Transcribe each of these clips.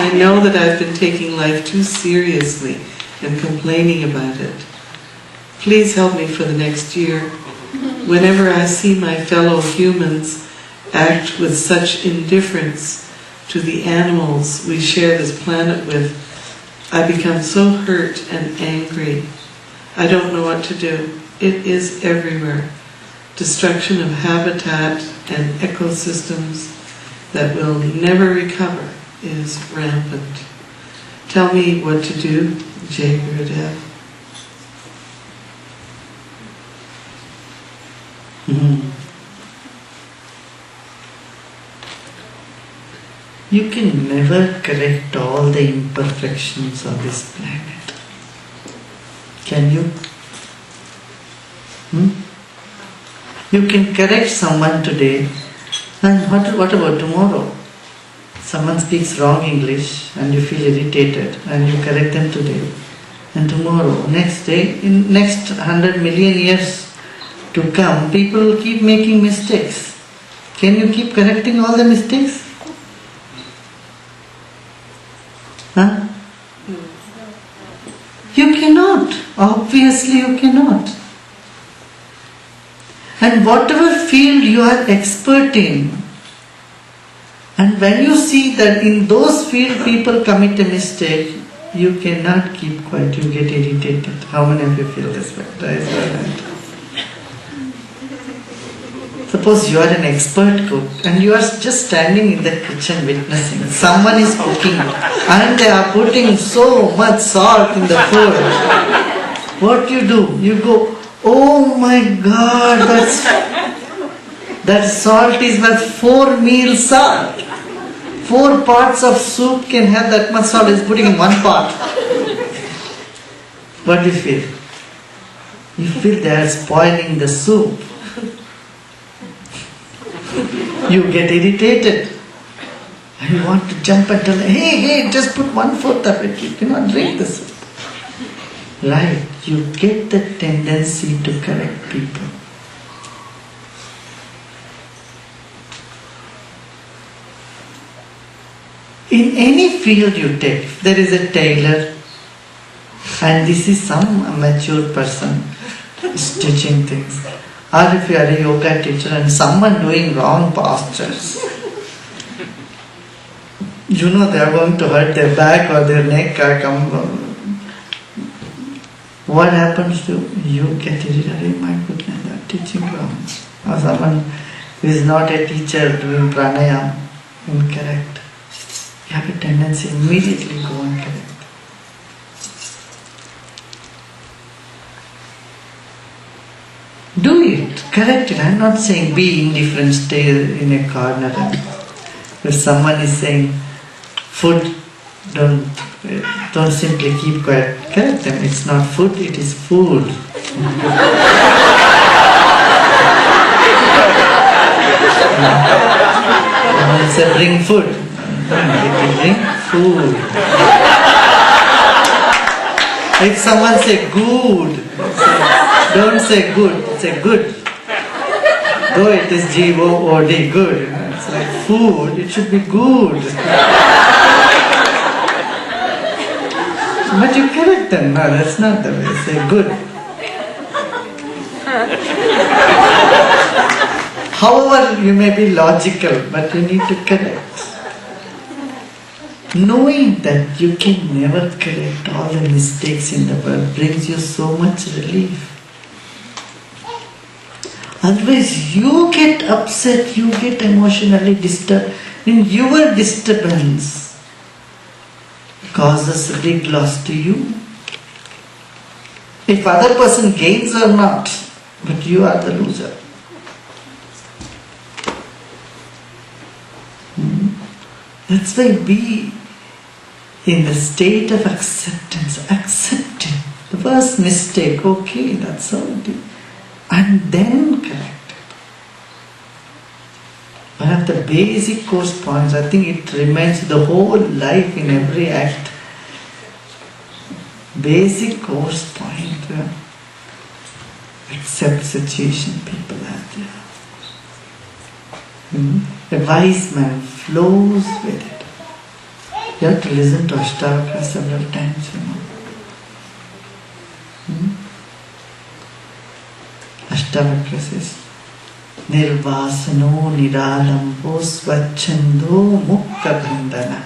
I know that I've been taking life too seriously and complaining about it. Please help me for the next year. Whenever I see my fellow humans act with such indifference to the animals we share this planet with, I become so hurt and angry. I don't know what to do. It is everywhere. Destruction of habitat and ecosystems that will never recover is rampant. Tell me what to do, Jai Gurudev. You can never correct all the imperfections of this planet. Can you? You can correct someone today, and what about tomorrow? Someone speaks wrong English and you feel irritated and you correct them today. And tomorrow, next day, in next 100 million years to come, people will keep making mistakes. Can you keep correcting all the mistakes? Huh? You cannot. Obviously you cannot. And whatever field you are expert in, and when you see that in those fields people commit a mistake, you cannot keep quiet, you get irritated. How many of you feel this way? Raise your hand. Suppose you are an expert cook and you are just standing in the kitchen witnessing. Someone is cooking and they are putting so much salt in the food. What you do? You go, oh my God, that salt is worth 4 meals salt. 4 parts of soup can have that much salt. Is putting in 1 part. What do you feel? You feel they are spoiling the soup. You get irritated. And you want to jump and tell them, hey, just put 1/4 of it. You cannot drink the soup. Right, you get the tendency to correct people. In any field you take, if there is a tailor and this is some mature person stitching things, or if you are a yoga teacher and someone doing wrong postures, you know they are going to hurt their back or their neck or come. What happens to you? Get irritated, my goodness, they are teaching wrong. Or someone who is not a teacher doing pranayam, incorrect. You have a tendency immediately go and correct. Do it, correct it. I am not saying be indifferent, stay in a corner. If someone is saying food, don't simply keep quiet. Correct them. It's not food, it is food. Someone say bring food. Bring food. If someone say good, don't say good, say good. Though it is G-O-O-D, good. It's like food, it should be good. But you correct them, no, that's not the way. Say good. However, you may be logical, but you need to correct. Knowing that you can never correct all the mistakes in the world brings you so much relief. Otherwise, you get upset, you get emotionally disturbed, and your disturbance causes a big loss to you. If other person gains or not, but you are the loser. That's why be in the state of acceptance. Accept it. The first mistake, okay, that's all it is. And then correct it. One of the basic course points, I think it remains the whole life in every act. Basic course point. Accept situation people are there. A wise man flows with it. You have to listen to Ashtavakra several times, Ashtavakra says, Nirvasano niralambo svachando mukta bandhana.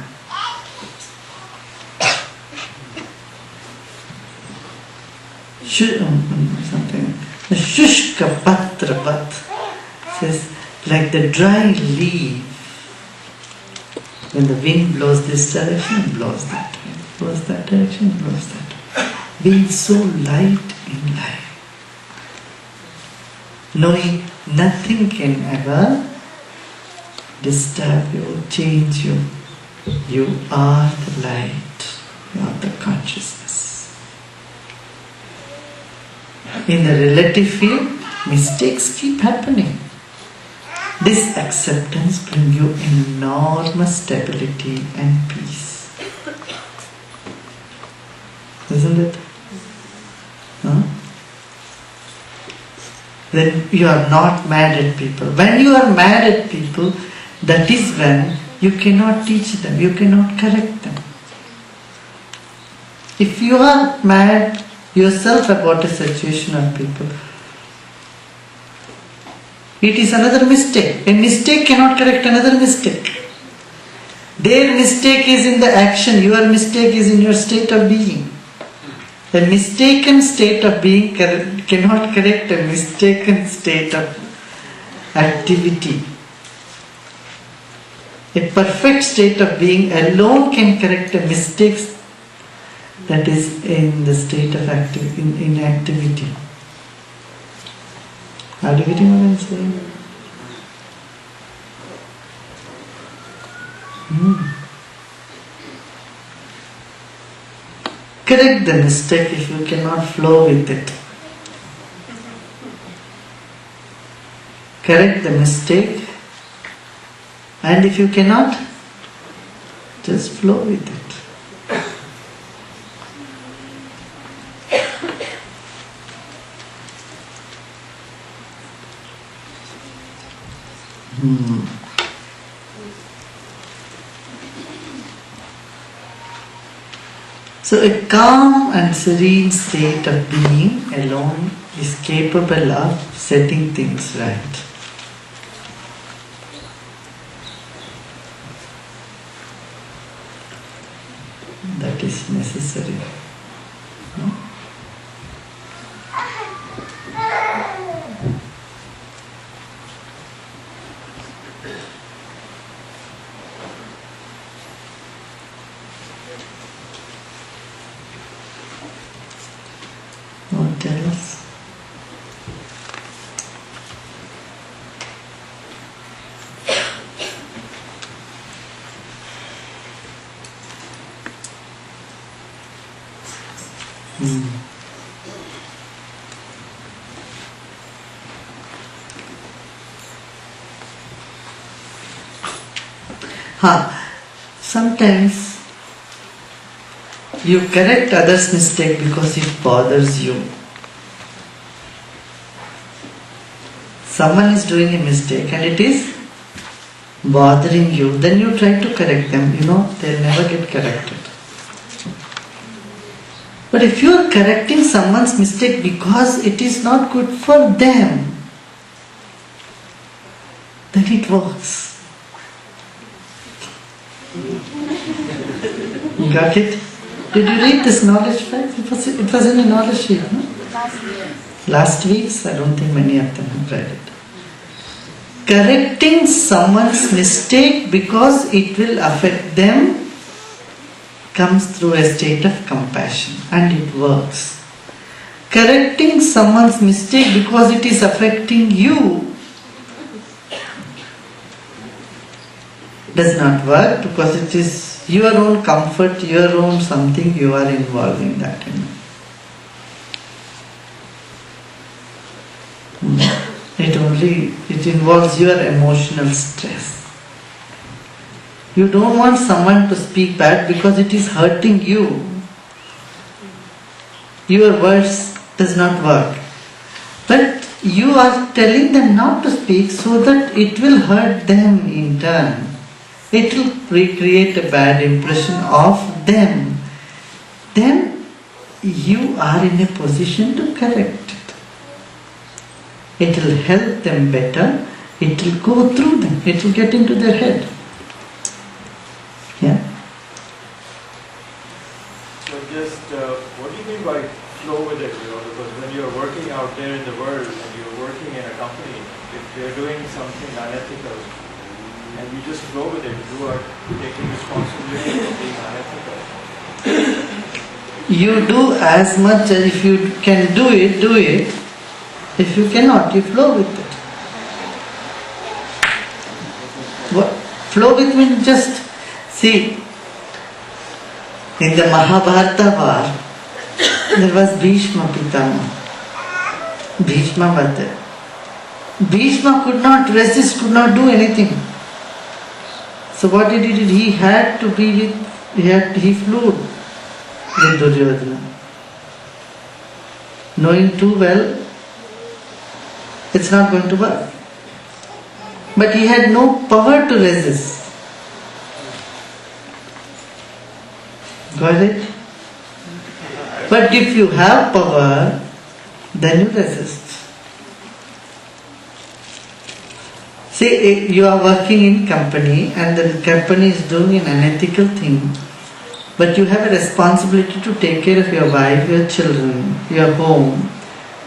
Something. The shushka patravat says, like the dry leaf. When the wind blows this direction, it blows that way. Blows that direction, it blows that way. Being so light in life. Knowing nothing can ever disturb you, change you. You are the light. You are the consciousness. In the relative field, mistakes keep happening. This acceptance brings you enormous stability and peace. Isn't it? Huh? Then you are not mad at people. When you are mad at people, that is when you cannot teach them, you cannot correct them. If you are mad yourself about a situation or people, it is another mistake. A mistake cannot correct another mistake. Their mistake is in the action, your mistake is in your state of being. A mistaken state of being cannot correct a mistaken state of activity. A perfect state of being alone can correct a mistake that is in the state of inactivity. Are you getting what I'm saying? Correct the mistake if you cannot flow with it. Correct the mistake, and if you cannot, just flow with it. So a calm and serene state of being alone is capable of setting things right. That is necessary. No? What else? Sometimes you correct others' mistake because it bothers you. Someone is doing a mistake and it is bothering you, then you try to correct them. They'll never get corrected. But if you are correcting someone's mistake because it is not good for them, then it works. Got it? Did you read this knowledge fact? It was in a knowledge sheet, no? Last week's? I don't think many of them have read it. Correcting someone's mistake because it will affect them comes through a state of compassion, and it works. Correcting someone's mistake because it is affecting you does not work, because it is your own comfort, your own something, you are involved in that. It involves your emotional stress. You don't want someone to speak bad because it is hurting you. Your words does not work. But you are telling them not to speak so that it will hurt them in turn. It will recreate a bad impression of them. Then you are in a position to correct it. It will help them better. It will go through them. It will get into their head. Yeah. So just, what do you mean by flow with it? Because when you're working out there in the world and you're working in a company, if they're doing something unethical, and you just flow with it, you are taking responsibility for being unethical. You do as much as if you can do it, do it. If you cannot, you flow with it. What? Flow with means just see. In the Mahabharata war, there was Bhishma Pitama. Bhishma was there. Bhishma could not resist, could not do anything. So what did he do? He had to be with, he flew with Duryodhana. Knowing too well, it's not going to work. But he had no power to resist. Got it? But if you have power, then you resist. See, you are working in company and the company is doing an unethical thing, but you have a responsibility to take care of your wife, your children, your home.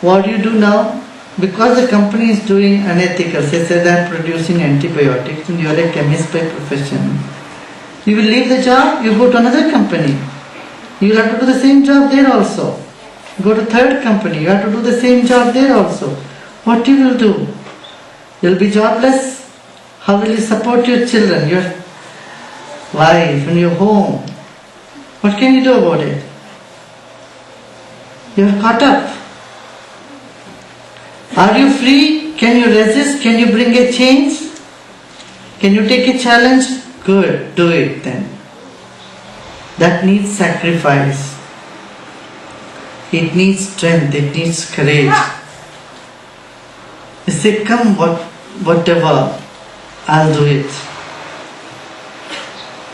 What do you do now? Because the company is doing unethical, say they are producing antibiotics and you are a chemist by profession, you will leave the job, you go to another company. You will have to do the same job there also. Go to third company, you have to do the same job there also. What you will do? You will be jobless. How will you support your children, your wife and your home? What can you do about it? You are caught up. Are you free? Can you resist? Can you bring a change? Can you take a challenge? Good, do it then. That needs sacrifice. It needs strength, it needs courage. You say, come whatever, I'll do it.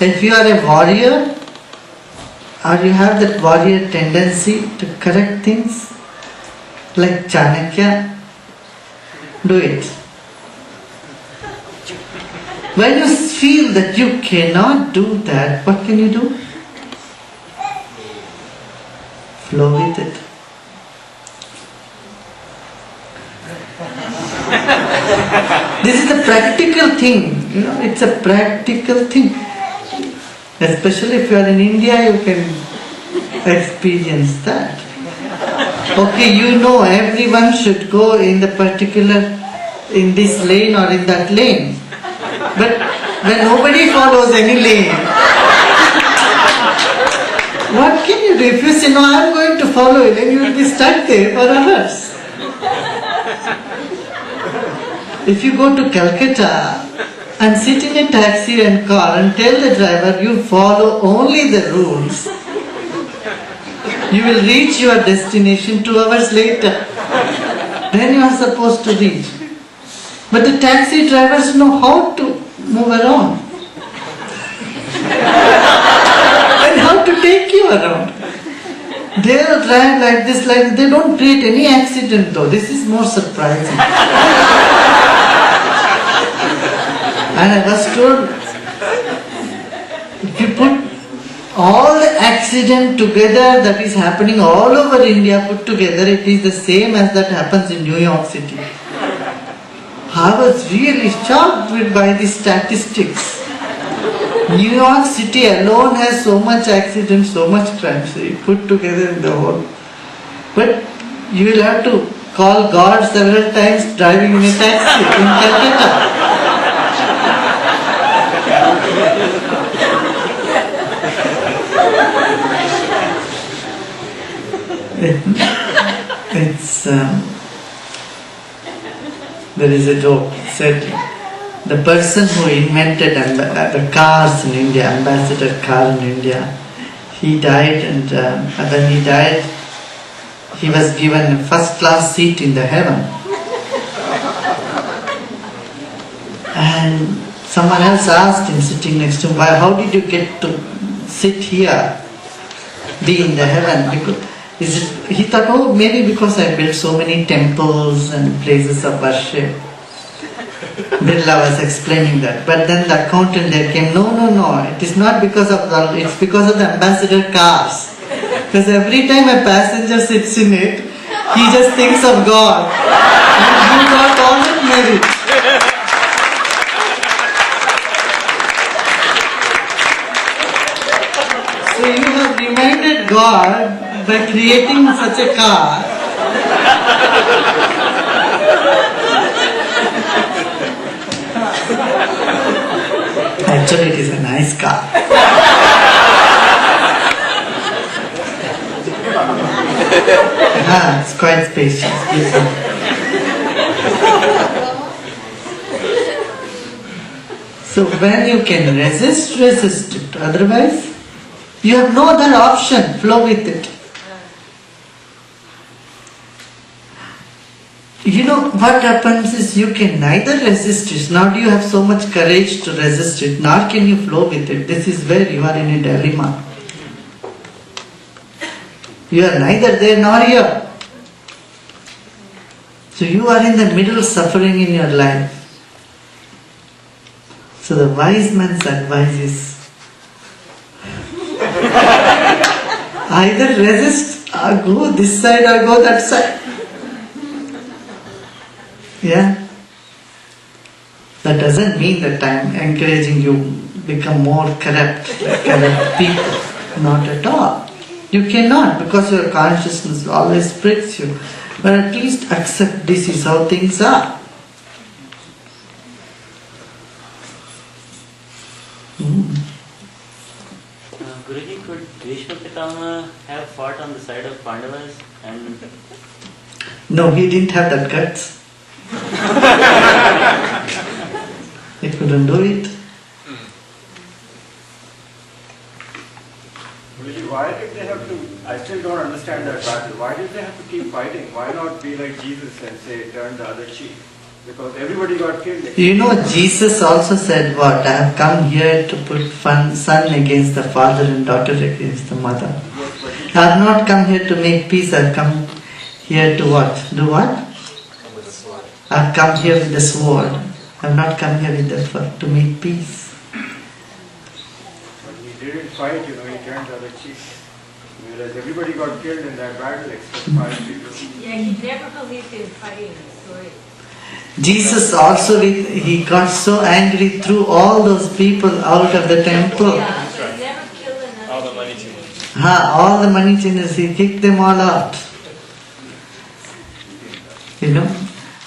If you are a warrior, or you have that warrior tendency to correct things, like Chanakya, do it. When you feel that you cannot do that, what can you do? Flow with it. This is a practical thing, it's a practical thing. Especially if you are in India, you can experience that. Okay, you know everyone should go in the particular, in this lane or in that lane. But when nobody follows any lane, what can you do? If you say, no, I am going to follow it, then you will be stuck there for hours. If you go to Calcutta and sit in a taxi and car and tell the driver you follow only the rules, you will reach your destination 2 hours later. Then you are supposed to reach. But the taxi drivers know how to move around and how to take you around. They will drive like this, they don't create any accident though. This is more surprising. And I was told, if you put all the accident together that is happening all over India put together, it is the same as that happens in New York City. I was really shocked by the statistics. New York City alone has so much accident, so much crime, so you put together in the whole. But you will have to call God several times driving in a taxi in Calcutta. There is a joke, said the person who invented the cars in India, ambassador car in India, he died, and when he died, he was given a first class seat in the heaven. And someone else asked him, sitting next to him, "Why? How did you get to sit here, be in the heaven?" Because he thought, oh, maybe because I built so many temples and places of worship. Birla was explaining that. But then the accountant there came, no, it is not because of the, it's because of the ambassador cars. Because every time a passenger sits in it, he just thinks of God. And he got all that merit. So you have reminded God by creating such a car. Actually, it is a nice car. It's quite spacious. So when you can resist it. Otherwise, you have no other option. Flow with it. You know what happens is you can neither resist it, nor do you have so much courage to resist it, nor can you flow with it. This is where you are in a dilemma. You are neither there nor here. So you are in the middle suffering in your life. So the wise man's advice is either resist or go this side or go that side. Yeah? That doesn't mean that I am encouraging you become more corrupt people. Not at all. You cannot, because your consciousness always spreads you. But at least accept this is how things are. Guruji, could Bhishma Pitama have fought on the side of Pandavas? And no, he didn't have that guts. He couldn't do it. Why did they have to, I still don't understand that battle. Why did they have to keep fighting? Why not be like Jesus and say, turn the other cheek? Because everybody got killed. You know, Jesus also said what? I have come here to put son against the father and daughter against the mother. I have not come here to make peace. I have come here to what? Do what? I have come here with the sword. I have not come here with the to make peace. But he didn't fight, he turned the other cheek. Whereas everybody got killed in that battle except 5 people. Yeah, he never believed in fighting in the story. Jesus also, he got so angry, threw all those people out of the temple. Yeah, but he never killed another. All the money changed. All the money changers, he kicked them all out.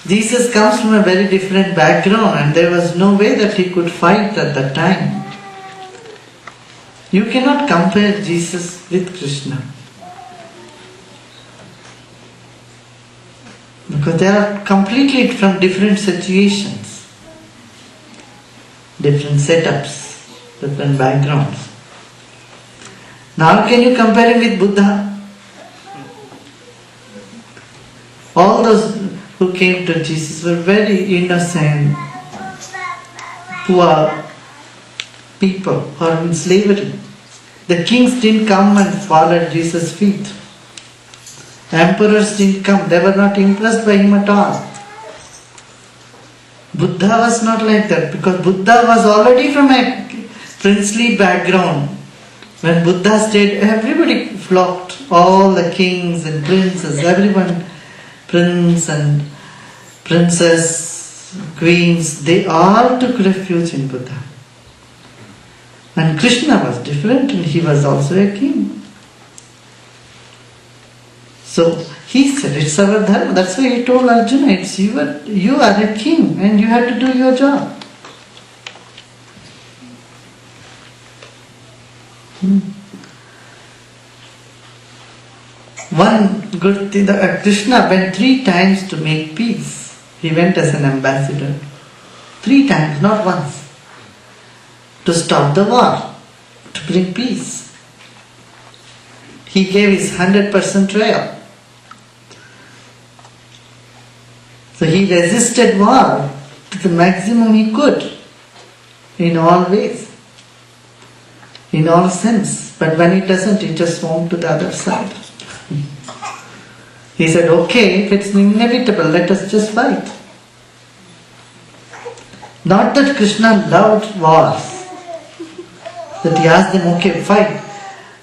Jesus comes from a very different background and there was no way that he could fight at that time. You cannot compare Jesus with Krishna. Because they are completely from different situations, different setups, different backgrounds. Now can you compare him with Buddha? All those who came to Jesus were very innocent, poor people who are in slavery. The kings didn't come and fall at Jesus' feet. Emperors didn't come, they were not impressed by him at all. Buddha was not like that because Buddha was already from a princely background. When Buddha stayed, everybody flocked, all the kings and princes, everyone, prince and princess, queens, they all took refuge in Buddha. And Krishna was different and he was also a king. So he said, it's our dharma. That's why he told Arjuna, it's you are a king and you have to do your job. One good thing, Krishna went 3 times to make peace. He went as an ambassador. 3 times, not once. To stop the war, to bring peace. He gave his 100% trial. So he resisted war to the maximum he could, in all ways, in all sense. But when it doesn't, he just moved to the other side. He said, okay, if it's inevitable, let us just fight. Not that Krishna loved wars, that he asked them, okay, fight.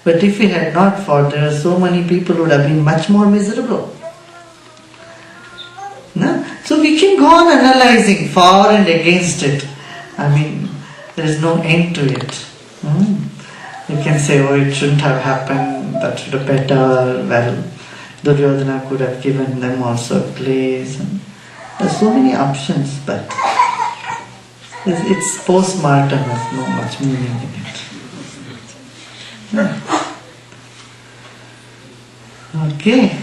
But if he had not fought, there are so many people who would have been much more miserable. No? So we can go on analyzing for and against it. I mean, there is no end to it. You can say, oh, it shouldn't have happened, that should have better. Well, Duryodhana could have given them also a place. And there are so many options, but it's post-mortem, has no much meaning in it. Yeah. Okay.